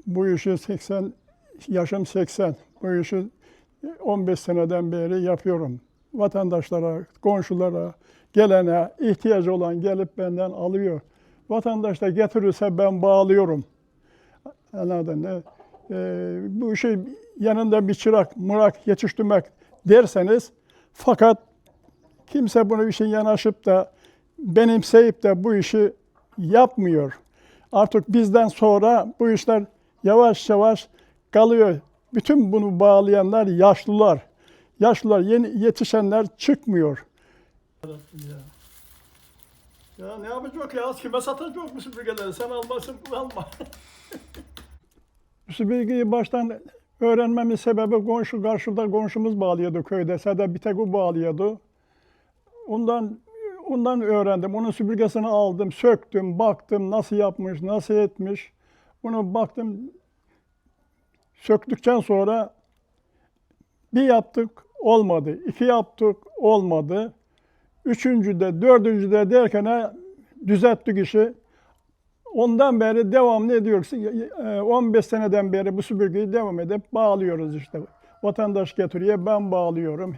Bu işi yaşım 80. Bu işi 15 seneden beri yapıyorum. Vatandaşlara, komşulara, gelene, ihtiyacı olan gelip benden alıyor. Vatandaş da getirirse ben bağlıyorum. Anladın mı? Bu işi yanında bir çırak, mırak yetiştirmek derseniz, fakat kimse bunu işin yanaşıp da benimseyip de bu işi yapmıyor. Artık bizden sonra bu işler yavaş yavaş kalıyor. Bütün bunu bağlayanlar yaşlılar. Yaşlılar, yeni yetişenler çıkmıyor. Ya ne yapacak ya? Kime satacak bu süpürgeleri? Sen almasın, alma. Süpürgeyi baştan öğrenmemin sebebi karşıda komşumuz bağlıyordu köyde. Sadece bir tek o bağlıyordu. Ondan öğrendim. Onun süpürgesini aldım, söktüm, baktım nasıl yapmış, nasıl etmiş. Onu baktım, söktükten sonra bir yaptık, olmadı. 2 yaptık, olmadı. 3.'de, 4.'de derken düzelttik işi. Ondan beri devamlı ediyoruz. 15 seneden beri bu süpürgeyi devam edip bağlıyoruz işte. Vatandaş getiriyor, ben bağlıyorum.